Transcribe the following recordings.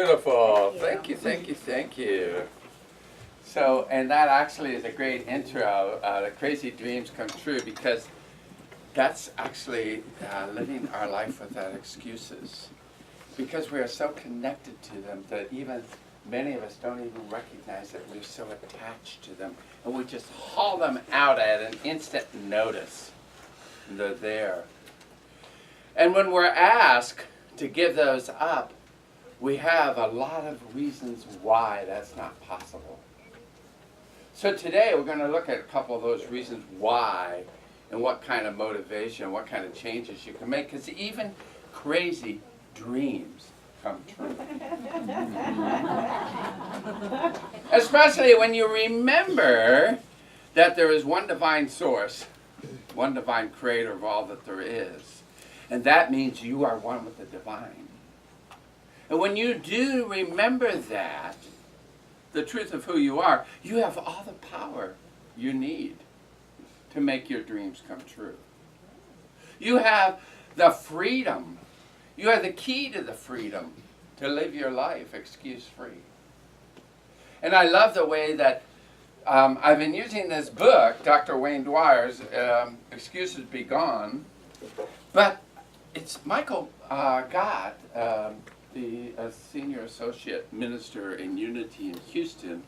beautiful. Thank you, thank you, thank you. So, and that actually is a great intro. The crazy dreams come true, because that's actually living our life without excuses. Because we are so connected to them that even many of us don't even recognize that we're so attached to them. And we just haul them out at an instant notice. And they're there. And when we're asked to give those up, we have a lot of reasons why that's not possible. So today we're going to look at a couple of those reasons why, and what kind of motivation, what kind of changes you can make, because even crazy dreams come true. Especially when you remember that there is one divine source, one divine creator of all that there is. And that means you are one with the divine. And when you do remember that, the truth of who you are, you have all the power you need to make your dreams come true. You have the freedom. You have the key to the freedom to live your life excuse-free. And I love the way that I've been using this book, Dr. Wayne Dyer's Excuses Be Gone, but it's Michael Gott, the senior associate minister in Unity in Houston,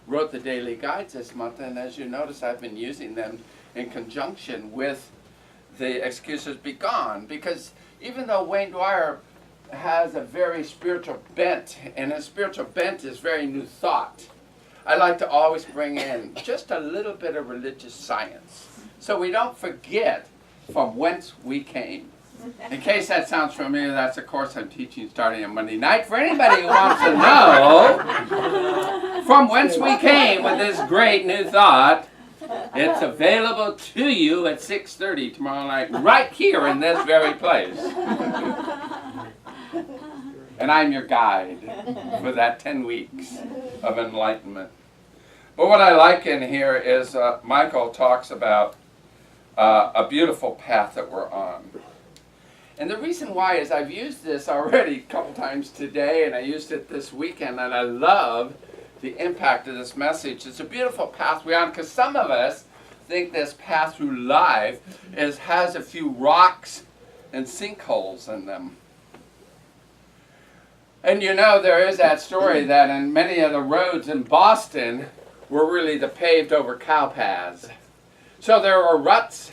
wrote the daily guides this month, and as you notice, I've been using them in conjunction with the Excuses Be Gone, because even though Wayne Dyer has a very spiritual bent, and his spiritual bent is very new thought, I like to always bring in just a little bit of religious science, so we don't forget from whence we came. In case that sounds familiar, that's a course I'm teaching starting on Monday night. For anybody who wants to know from whence we came with this great new thought, it's available to you at 6:30 tomorrow night, right here in this very place. And I'm your guide for that 10 weeks of enlightenment. But what I like in here is Michael talks about a beautiful path that we're on. And the reason why is I've used this already a couple times today, and I used it this weekend, and I love the impact of this message. It's a beautiful path we're on, because some of us think this path through life has a few rocks and sinkholes in them. And you know, there is that story that in many of the roads in Boston were really the paved over cow paths. So there are ruts,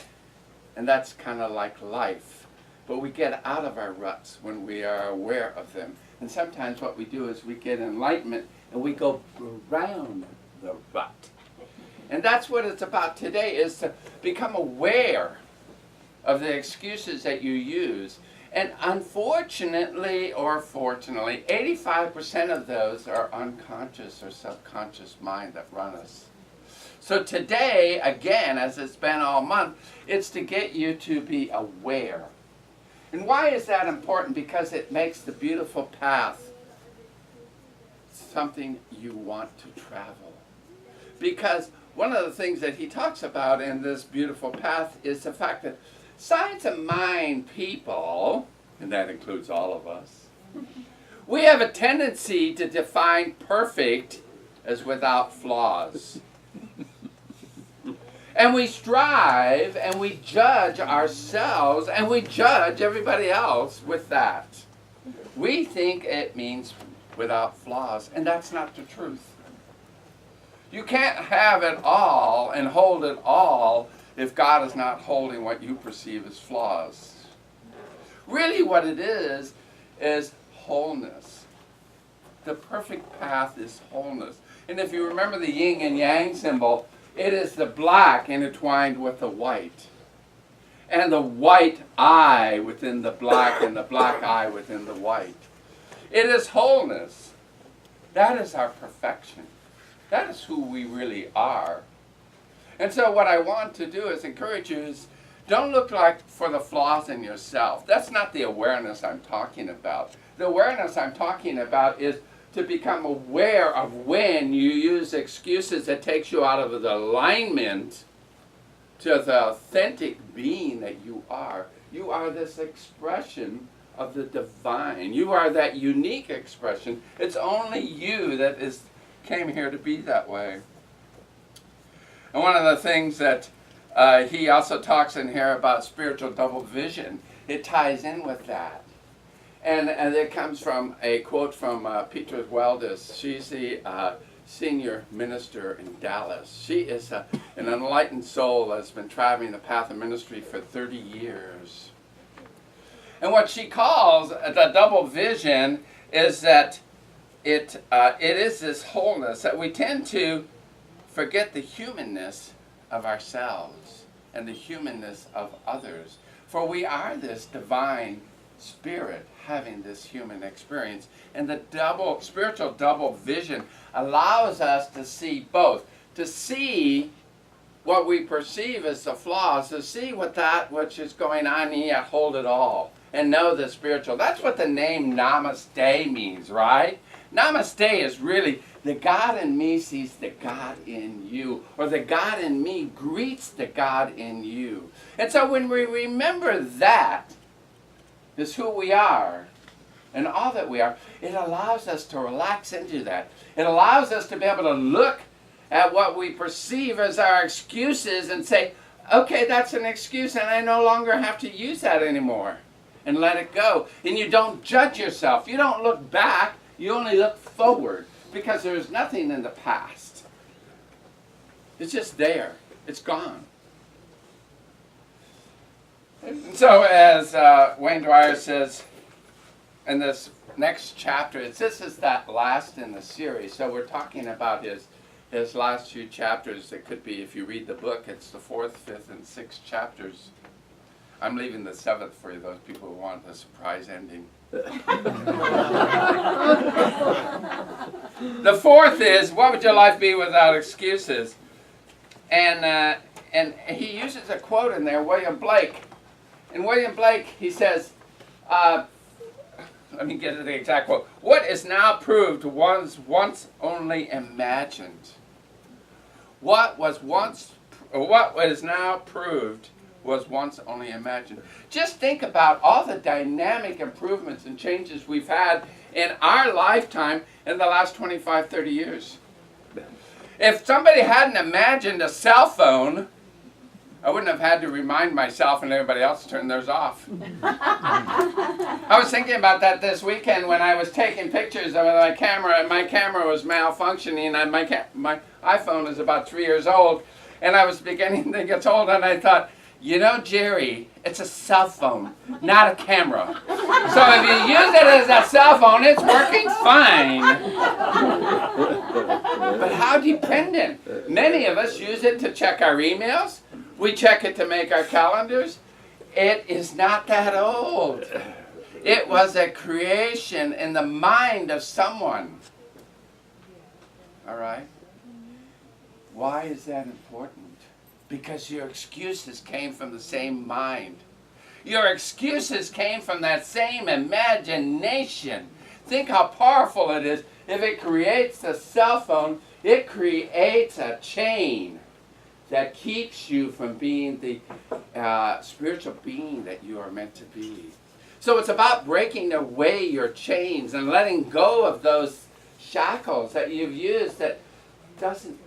and that's kind of like life. But we get out of our ruts when we are aware of them. And sometimes what we do is we get enlightenment and we go around the rut. And that's what it's about today, is to become aware of the excuses that you use. And unfortunately, or fortunately, 85% of those are unconscious or subconscious mind that run us. So today, again, as it's been all month, it's to get you to be aware. And why is that important? Because it makes the beautiful path something you want to travel. Because one of the things that he talks about in this beautiful path is the fact that science and mind people, and that includes all of us, we have a tendency to define perfect as without flaws. And we strive and we judge ourselves and we judge everybody else with that. We think it means without flaws, and that's not the truth. You can't have it all and hold it all if God is not holding what you perceive as flaws. Really what it is wholeness. The perfect path is wholeness. And if you remember the yin and yang symbol, it is the black intertwined with the white. And the white eye within the black and the black eye within the white. It is wholeness. That is our perfection. That is who we really are. And so what I want to do is encourage you is don't look for the flaws in yourself. That's not the awareness I'm talking about. The awareness I'm talking about is to become aware of when you use excuses that takes you out of the alignment to the authentic being that you are. You are this expression of the divine. You are that unique expression. It's only you that came here to be that way. And one of the things that he also talks in here about spiritual double vision, it ties in with that. And it comes from a quote from Petra Weldes. She's the senior minister in Dallas. She is an enlightened soul that's been traveling the path of ministry for 30 years. And what she calls the double vision is that it is this wholeness that we tend to forget the humanness of ourselves and the humanness of others. For we are this divine spirit having this human experience. And the spiritual double vision allows us to see both. To see what we perceive as the flaws, to see what that which is going on, and yet hold it all. And know the spiritual. That's what the name Namaste means, right? Namaste is really the God in me sees the God in you, or the God in me greets the God in you. And so when we remember that is who we are and all that we are, it allows us to relax into that. It allows us to be able to look at what we perceive as our excuses and say, okay, that's an excuse and I no longer have to use that anymore. And let it go. And you don't judge yourself. You don't look back. You only look forward. Because there's nothing in the past. It's just there. It's gone. And so as Wayne Dyer says in this next chapter, this is that last in the series. So we're talking about his last few chapters. It could be, if you read the book, it's the 4th, 5th, and 6th chapters. I'm leaving the 7th for those people who want the surprise ending. The 4th is, what would your life be without excuses? And he uses a quote in there, William Blake. And William Blake, he says, let me get to the exact quote. What is now proved was once only imagined. What is now proved was once only imagined. Just think about all the dynamic improvements and changes we've had in our lifetime in the last 25, 30 years. If somebody hadn't imagined a cell phone, I wouldn't have had to remind myself and everybody else to turn theirs off. I was thinking about that this weekend when I was taking pictures of my camera, and my camera was malfunctioning, and my iPhone is about 3 years old, and I was beginning to get old, and I thought, you know, Jerry, it's a cell phone, not a camera. So if you use it as a cell phone, it's working fine. But how dependent? Many of us use it to check our emails. We check it to make our calendars. It is not that old. It was a creation in the mind of someone. All right? Why is that important? Because your excuses came from the same mind. Your excuses came from that same imagination. Think how powerful it is. If it creates a cell phone, it creates a chain that keeps you from being the spiritual being that you are meant to be. So it's about breaking away your chains and letting go of those shackles that you've used that doesn't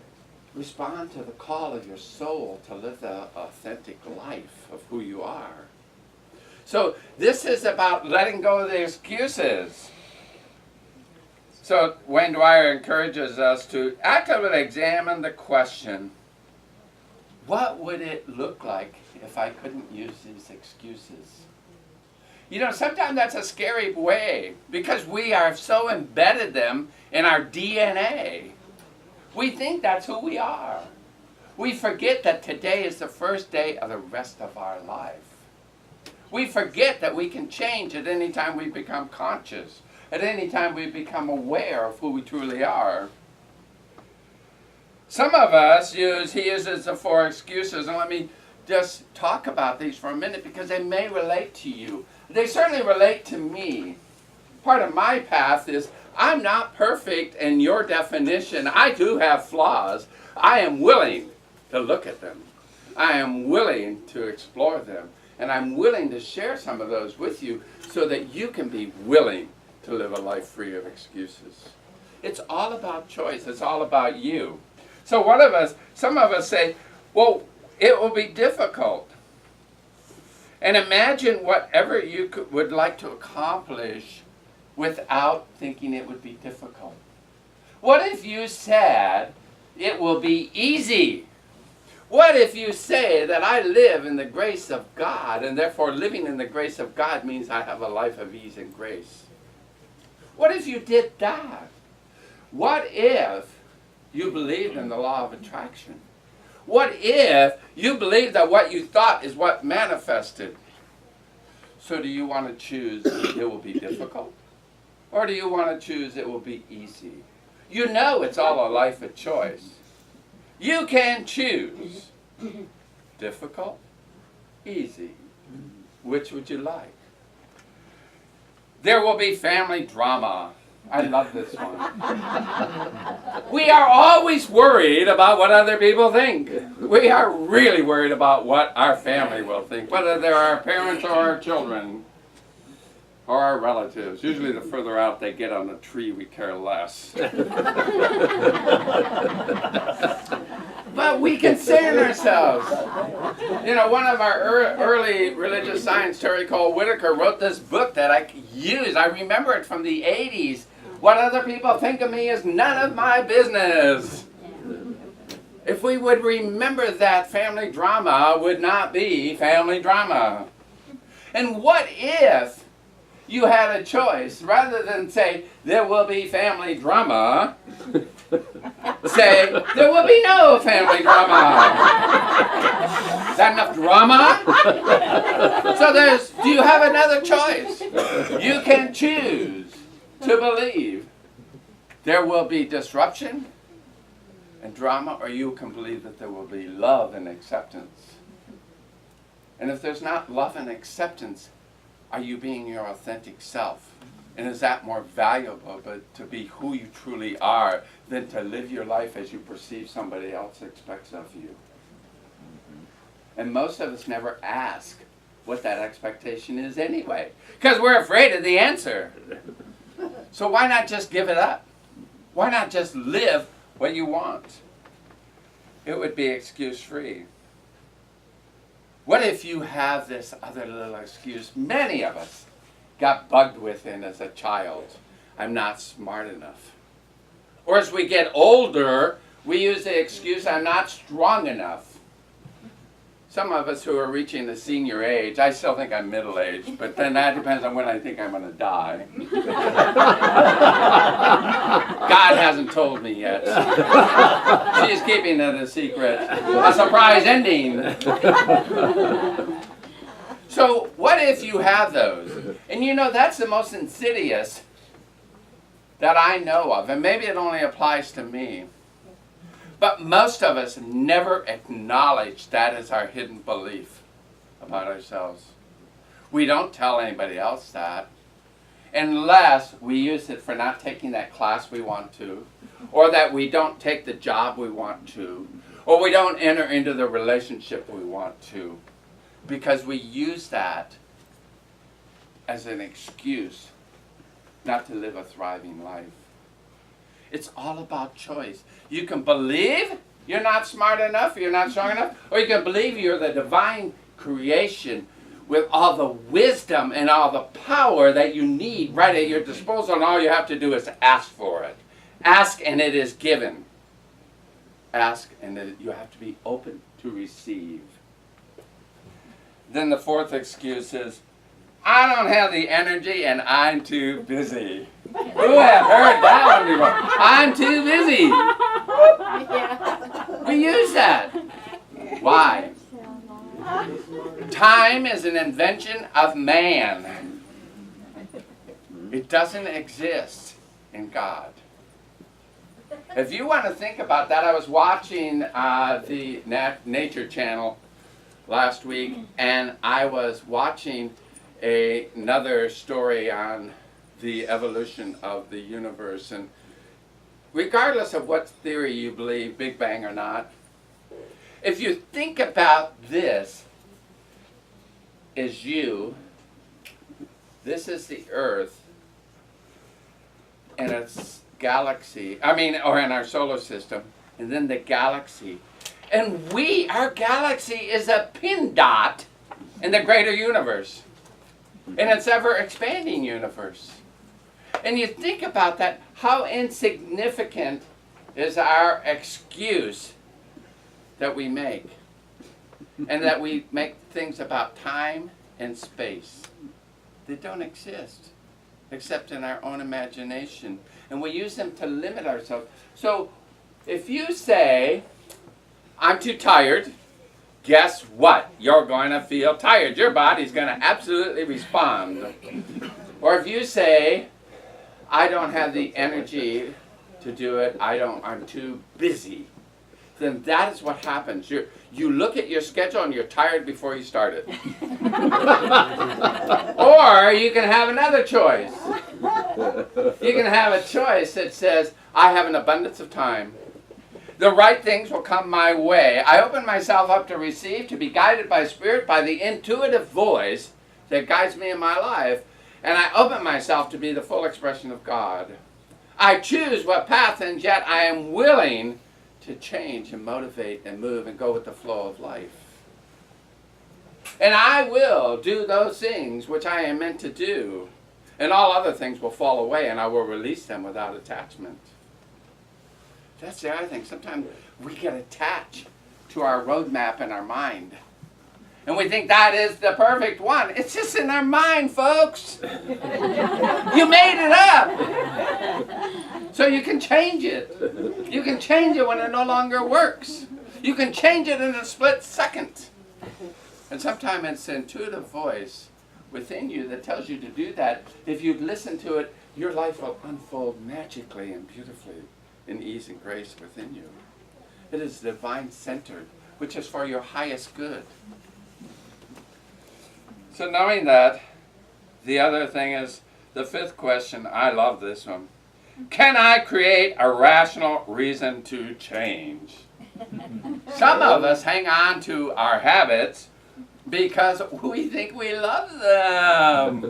respond to the call of your soul to live the authentic life of who you are. So this is about letting go of the excuses. So Wayne Dyer encourages us to actively examine the question, what would it look like if I couldn't use these excuses? You know, sometimes that's a scary way because we are so embedded them in our DNA. We think that's who we are. We forget that today is the first day of the rest of our life. We forget that we can change at any time we become conscious, at any time we become aware of who we truly are. Some of us he uses the 4 excuses, and let me just talk about these for a minute because they may relate to you. They certainly relate to me. Part of my path is I'm not perfect in your definition. I do have flaws. I am willing to look at them. I am willing to explore them And I'm willing to share some of those with you so that you can be willing to live a life free of excuses. It's all about choice. It's all about you. So some of us say, well, it will be difficult. And imagine whatever you would like to accomplish without thinking it would be difficult. What if you said it will be easy? What if you say that I live in the grace of God, and therefore living in the grace of God means I have a life of ease and grace? What if you did that? What if you believed in the law of attraction? What if you believed that what you thought is what manifested? So do you want to choose it will be difficult? Or do you want to choose it will be easy? You know it's all a life of choice. You can choose difficult, easy. Which would you like? There will be family drama. I love this one. We are always worried about what other people think. We are really worried about what our family will think, whether they're our parents or our children or our relatives. Usually the further out they get on the tree, we care less. But we concern ourselves. You know, one of our early religious science, Terry Cole Whitaker, wrote this book that I use. I remember it from the 80s. What other people think of me is none of my business. If we would remember that, family drama would not be family drama. And what if you had a choice, rather than say, there will be family drama, say, there will be no family drama. Is that enough drama? So do you have another choice? You can choose to believe there will be disruption and drama, or you can believe that there will be love and acceptance. And if there's not love and acceptance, are you being your authentic self? And is that more valuable, but to be who you truly are than to live your life as you perceive somebody else expects of you? And most of us never ask what that expectation is anyway, because we're afraid of the answer. So why not just give it up? Why not just live what you want? It would be excuse-free. What if you have this other little excuse many of us got bugged with in as a child? I'm not smart enough. Or as we get older, we use the excuse, I'm not strong enough. Some of us who are reaching the senior age, I still think I'm middle-aged, but then that depends on when I think I'm going to die. God hasn't told me yet. She's keeping it a secret. A surprise ending. So what if you have those? And you know, that's the most insidious that I know of, and maybe it only applies to me. But most of us never acknowledge that as our hidden belief about ourselves. We don't tell anybody else that, unless we use it for not taking that class we want to, or that we don't take the job we want to, or we don't enter into the relationship we want to, because we use that as an excuse not to live a thriving life. It's all about choice. You can believe you're not smart enough, you're not strong enough, or you can believe you're the divine creation with all the wisdom and all the power that you need right at your disposal, and all you have to do is ask for it. Ask and it is given. Ask and you have to be open to receive. Then the fourth excuse is, I don't have the energy and I'm too busy. Who have heard that one before? I'm too busy. We use that. Why? Time is an invention of man. It doesn't exist in God. If you want to think about that, I was watching the Nature Channel last week, and I was watching another story on the evolution of the universe. And regardless of what theory you believe, Big Bang or not, if you think about this, is you. This is the Earth and its galaxy. Or in our solar system. And then the galaxy. And our galaxy is a pin dot in the greater universe. In its ever-expanding universe. And you think about that, how insignificant is our excuse that we make. And that we make things about time and space. They don't exist, except in our own imagination. And we use them to limit ourselves. So, if you say, I'm too tired, guess what? You're going to feel tired. Your body's going to absolutely respond. Or if you say, I don't have the energy to do it, I'm too busy, then that is what happens. You look at your schedule and you're tired before you start it. Or you can have another choice. You can have a choice that says, I have an abundance of time. The right things will come my way. I open myself up to receive, to be guided by Spirit, by the intuitive voice that guides me in my life. And I open myself to be the full expression of God. I choose what path, and yet I am willing to change and motivate and move and go with the flow of life. And I will do those things which I am meant to do. And all other things will fall away, and I will release them without attachment. That's the other thing. Sometimes we get attached to our roadmap in our mind. And we think that is the perfect one. It's just in our mind, folks. You made it up. So you can change it. You can change it when it no longer works. You can change it in a split second. And sometimes it's the intuitive voice within you that tells you to do that. If you listen to it, your life will unfold magically and beautifully in ease and grace within you. It is divine-centered, which is for your highest good. So knowing that, the other thing is, the fifth question, I love this one. Can I create a rational reason to change? Some of us hang on to our habits because we think we love them.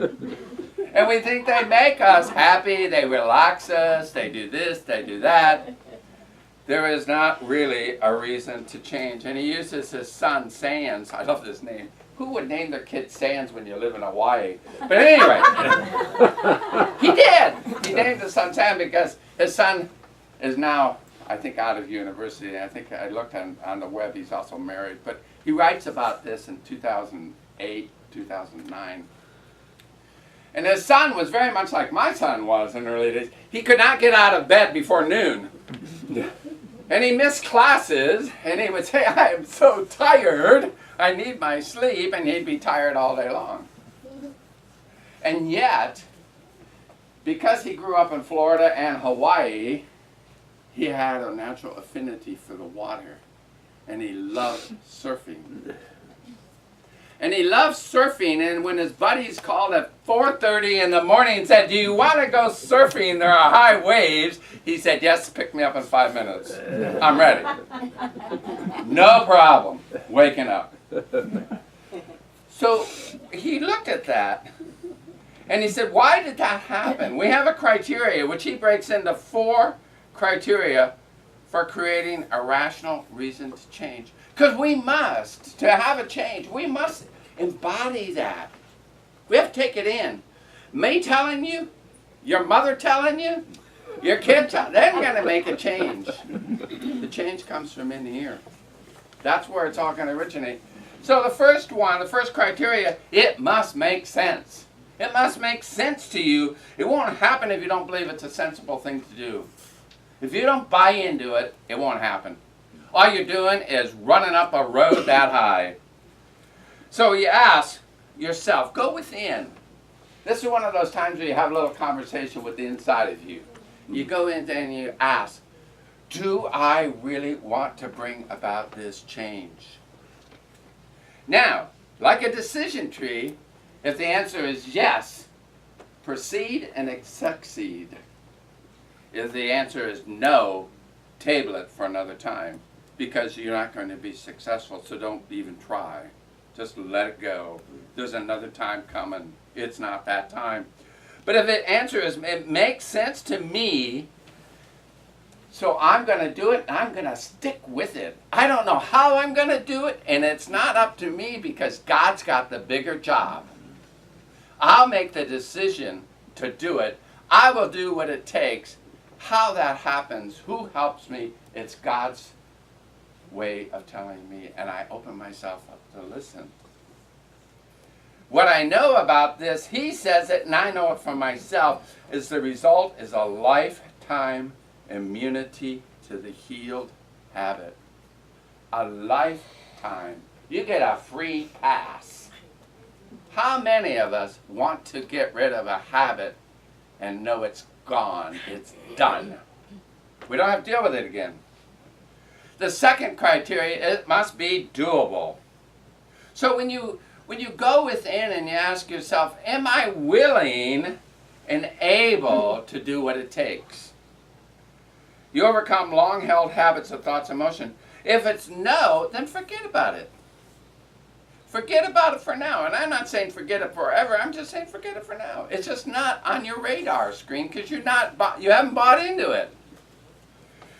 And we think they make us happy, they relax us, they do this, they do that. There is not really a reason to change. And he uses his son, Sands. I love this name. Who would name their kid Sands when you live in Hawaii? But anyway, he did. He named his son Sands because his son is now, I think, out of university. I think I looked on the web, he's also married. But he writes about this in 2008, 2009. And his son was very much like my son was in the early days. He could not get out of bed before noon. And he missed classes, and he would say, I am so tired, I need my sleep, and he'd be tired all day long. And yet, because he grew up in Florida and Hawaii, he had a natural affinity for the water, and he loved surfing. And he loved surfing, and when his buddies called at 4:30 in the morning and said, do you want to go surfing? There are high waves. He said, yes, pick me up in 5 minutes. I'm ready. No problem waking up. So he looked at that, and he said, why did that happen? We have a criteria, which he breaks into 4 criteria for creating a rational reason to change. Because we must, to have a change, we must embody that. We have to take it in. Me telling you, your mother telling you, your kids, they're going to make a change. The change comes from in here. That's where it's all going to originate. So the first one, the first criteria, it must make sense. It must make sense to you. It won't happen if you don't believe it's a sensible thing to do. If you don't buy into it, it won't happen. All you're doing is running up a road that high. So you ask yourself, go within. This is one of those times where you have a little conversation with the inside of you. You go in and you ask, do I really want to bring about this change? Now, like a decision tree, if the answer is yes, proceed and succeed. If the answer is no, table it for another time, because you're not going to be successful, so don't even try. Just let it go. There's another time coming. It's not that time. But if the answer is, it makes sense to me, so I'm going to do it, and I'm going to stick with it. I don't know how I'm going to do it, and it's not up to me because God's got the bigger job. I'll make the decision to do it. I will do what it takes. How that happens, who helps me, it's God's way of telling me, and I open myself up to listen. What I know about this, he says it, and I know it for myself, is the result is a lifetime immunity to the healed habit. A lifetime. You get a free pass. How many of us want to get rid of a habit and know it's gone, it's done? We don't have to deal with it again. The second criteria, it must be doable. So when you go within and you ask yourself, am I willing and able to do what it takes? You overcome long-held habits of thoughts and emotion. If it's no, then forget about it. Forget about it for now. And I'm not saying forget it forever. I'm just saying forget it for now. It's just not on your radar screen because you haven't bought into it.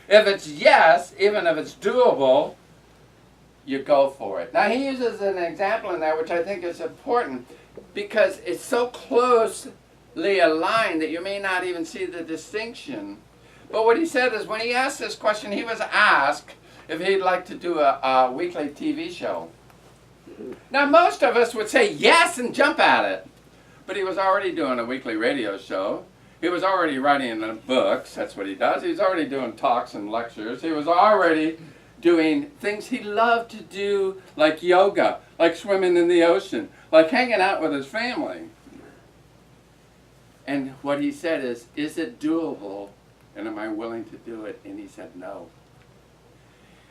If it's yes, even if it's doable, you go for it. Now he uses an example in there which I think is important because it's so closely aligned that you may not even see the distinction. But what he said is when he asked this question, he was asked if he'd like to do a weekly TV show. Now most of us would say yes and jump at it. But he was already doing a weekly radio show. He was already writing books, that's what he does. He was already doing talks and lectures. He was already doing things he loved to do, like yoga, like swimming in the ocean, like hanging out with his family. And what he said is it doable? And am I willing to do it? And he said no.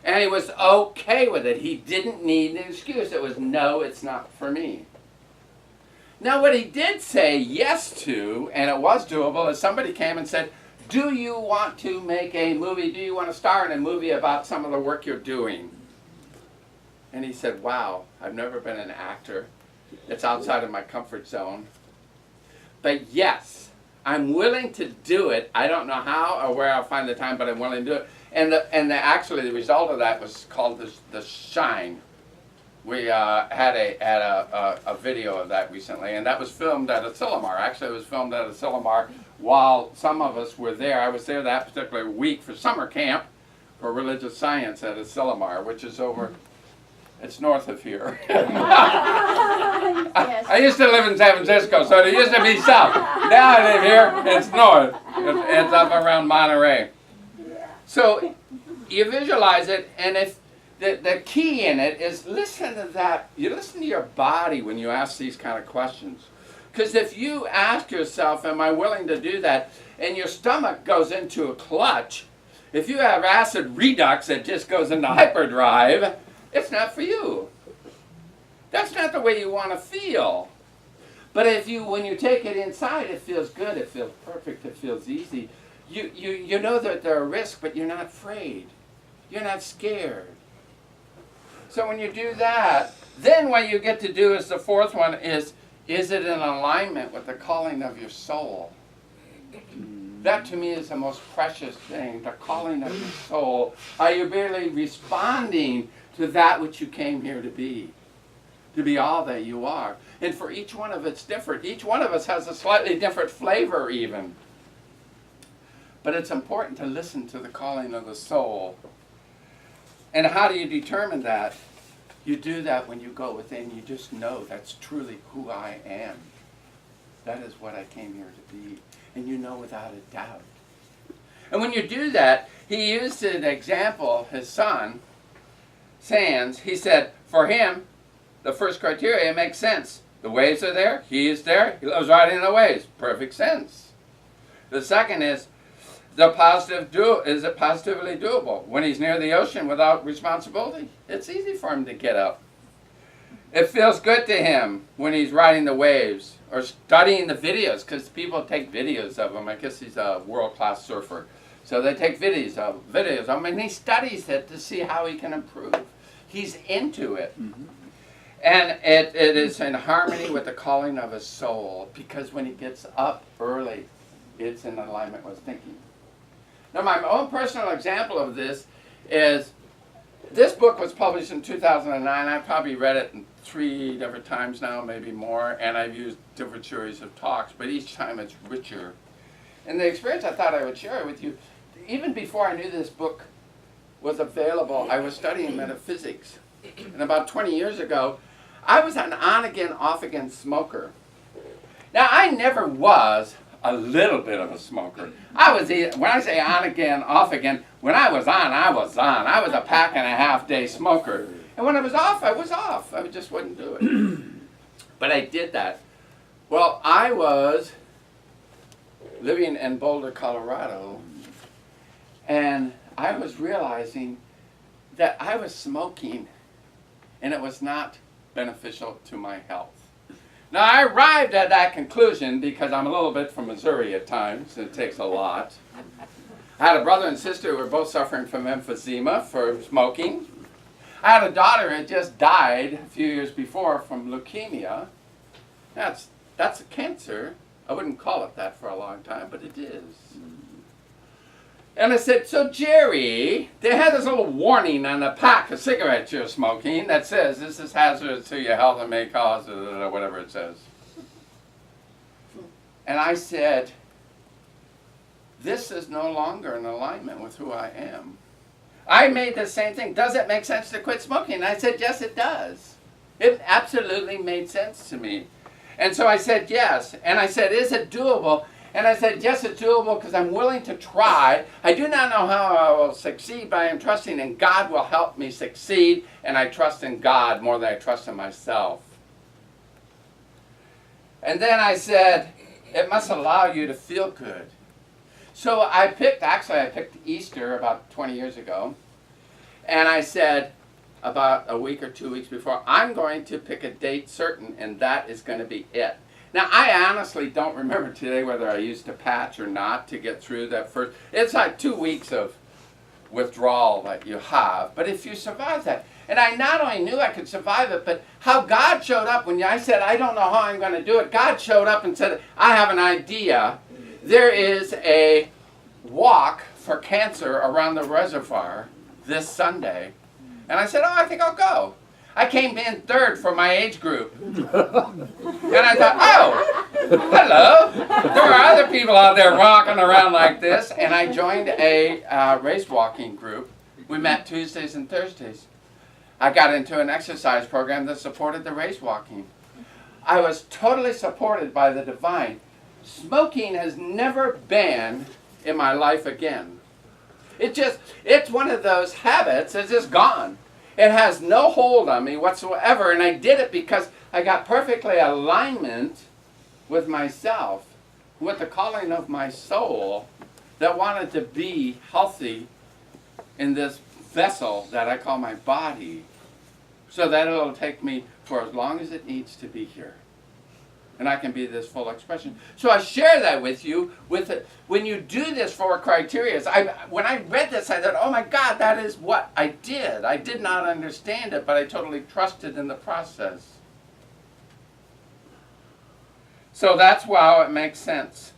And he was okay with it. He didn't need an excuse. It was no, it's not for me. Now what he did say yes to, and it was doable, is somebody came and said, do you want to make a movie? Do you want to star in a movie about some of the work you're doing? And he said, wow, I've never been an actor. It's outside of my comfort zone. But yes, I'm willing to do it. I don't know how or where I'll find the time, but I'm willing to do it. And actually the result of that was called the Shine. We had a video of that recently, and that was filmed at Asilomar. Actually, it was filmed at Asilomar while some of us were there. I was there that particular week for summer camp for religious science at Asilomar, which is over, it's north of here. I used to live in San Francisco, so it used to be south. Now I live here, it's north. It's up around Monterey. So you visualize it, and if the key in it is listen to that. You listen to your body when you ask these kind of questions. Because if you ask yourself, am I willing to do that, and your stomach goes into a clutch, if you have acid reflux that just goes into hyperdrive, it's not for you. That's not the way you want to feel. But when you take it inside, it feels good, it feels perfect, it feels easy. You know that there are risks, but you're not afraid. You're not scared. So when you do that, then what you get to do is the fourth one is it in alignment with the calling of your soul? That to me is the most precious thing, the calling of your soul. Are you really responding to that which you came here to be all that you are? And for each one of it's different. Each one of us has a slightly different flavor even. But it's important to listen to the calling of the soul. And how do you determine that? You do that when you go within. You just know that's truly who I am. That is what I came here to be. And you know without a doubt. And when you do that, he used an example, his son, Sands. He said, for him, the first criteria makes sense. The waves are there. He is there. He loves riding the waves. Perfect sense. The second is, is it positively doable? When he's near the ocean without responsibility, it's easy for him to get up. It feels good to him when he's riding the waves or studying the videos, because people take videos of him. I guess he's a world-class surfer. So they take videos of him, and he studies it to see how he can improve. He's into it. Mm-hmm. And it is in harmony with the calling of his soul, because when he gets up early, it's in alignment with thinking. Now, my own personal example of this is, this book was published in 2009. I've probably read it 3 different times now, maybe more, and I've used different series of talks, but each time it's richer. And the experience I thought I would share with you, even before I knew this book was available, I was studying metaphysics. And about 20 years ago, I was an on-again, off-again smoker. Now, I never was a little bit of a smoker. When I say on-again, off-again, when I was on, I was on. I was a pack-and-a-half-day smoker. And when I was off, I was off. I just wouldn't do it. But I did that. Well, I was living in Boulder, Colorado, and I was realizing that I was smoking, and it was not beneficial to my health. Now, I arrived at that conclusion because I'm a little bit from Missouri at times, and it takes a lot. I had a brother and sister who were both suffering from emphysema for smoking. I had a daughter who had just died a few years before from leukemia. That's a cancer. I wouldn't call it that for a long time, but it is. And I said, so Jerry, they had this little warning on the pack of cigarettes you're smoking that says this is hazardous to your health and may cause whatever it says. And I said, this is no longer in alignment with who I am. I made the same thing. Does it make sense to quit smoking? And I said, yes, it does. It absolutely made sense to me. And so I said, yes. And I said, is it doable? And I said, yes, it's doable because I'm willing to try. I do not know how I will succeed, but I am trusting in God will help me succeed, and I trust in God more than I trust in myself. And then I said, it must allow you to feel good. So I picked Easter about 20 years ago, and I said, about a week or 2 weeks before, I'm going to pick a date certain, and that is going to be it. Now, I honestly don't remember today whether I used a patch or not to get through that first. It's like 2 weeks of withdrawal that you have. But if you survive that, and I not only knew I could survive it, but how God showed up when I said, I don't know how I'm going to do it. God showed up and said, I have an idea. There is a walk for cancer around the reservoir this Sunday. And I said, oh, I think I'll go. I came in third for my age group. And I thought, oh, hello. There are other people out there walking around like this. And I joined a race walking group. We met Tuesdays and Thursdays. I got into an exercise program that supported the race walking. I was totally supported by the divine. Smoking has never been in my life again. It's one of those habits that's just gone. It has no hold on me whatsoever, and I did it because I got perfectly alignment with myself, with the calling of my soul that wanted to be healthy in this vessel that I call my body, so that it'll take me for as long as it needs to be here. And I can be this full expression. So I share that with you. When you do this 4 criteria, when I read this, I thought, oh my God, that is what I did. I did not understand it, but I totally trusted in the process. So that's how it makes sense.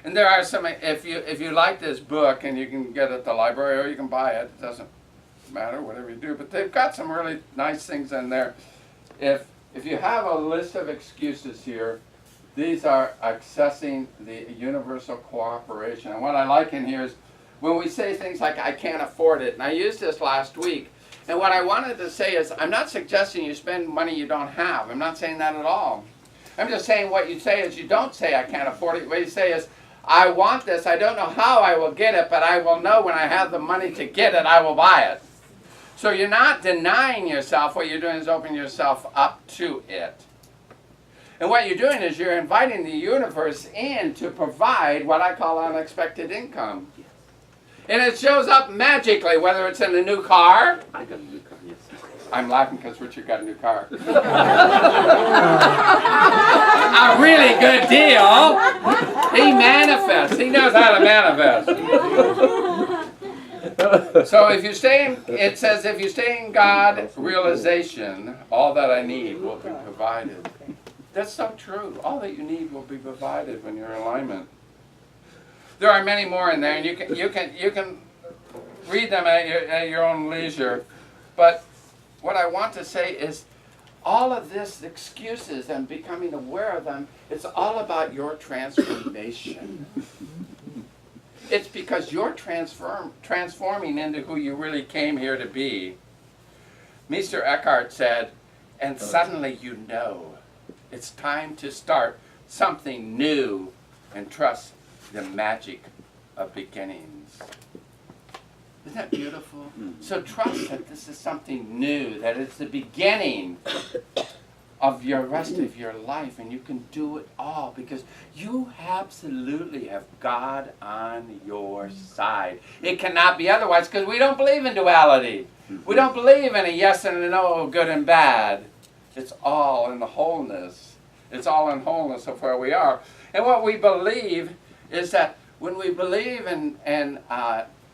And there are some, if you like this book, and you can get it at the library or you can buy it, it doesn't matter, whatever you do, but they've got some really nice things in there. If you have a list of excuses here, these are accessing the universal cooperation. And what I like in here is when we say things like, I can't afford it, and I used this last week, and what I wanted to say is, I'm not suggesting you spend money you don't have. I'm not saying that at all. I'm just saying what you say is you don't say, I can't afford it. What you say is, I want this, I don't know how I will get it, but I will know when I have the money to get it, I will buy it. So you're not denying yourself. What you're doing is opening yourself up to it. And what you're doing is you're inviting the universe in to provide what I call unexpected income. And it shows up magically, whether it's in a new car. I got a new car, yes. I'm laughing because Richard got a new car. A really good deal. He manifests. He knows how to manifest. So if you stay in, it says, if you stay in God realization, all that I need will be provided. That's so true. All that you need will be provided when you're in alignment. There are many more in there, and you can read them at your own leisure. But what I want to say is, all of this excuses and becoming aware of them, it's all about your transformation. It's because you're transforming into who you really came here to be. Mr. Eckhart said, and suddenly you know. It's time to start something new and trust the magic of beginnings. Isn't that beautiful? So trust that this is something new, that it's the beginning of your rest of your life, and you can do it all because you absolutely have God on your side. It cannot be otherwise because we don't believe in duality. We don't believe in a yes and a no, good and bad. It's all in the wholeness. It's all in wholeness of where we are. And what we believe is that when we believe in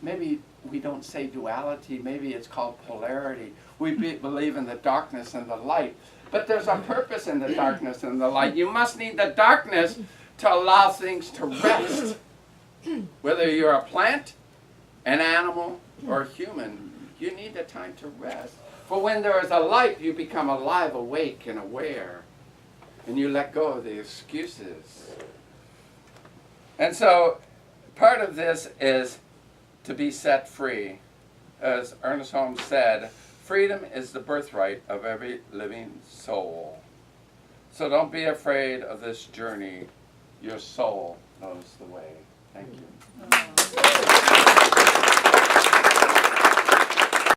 maybe we don't say duality, maybe it's called polarity. We believe in the darkness and the light. But there's a purpose in the darkness and the light. You must need the darkness to allow things to rest. Whether you're a plant, an animal, or a human, you need the time to rest. For when there is a light, you become alive, awake, and aware. And you let go of the excuses. And so, part of this is to be set free. As Ernest Holmes said, freedom is the birthright of every living soul. So don't be afraid of this journey. Your soul knows the way. Thank you.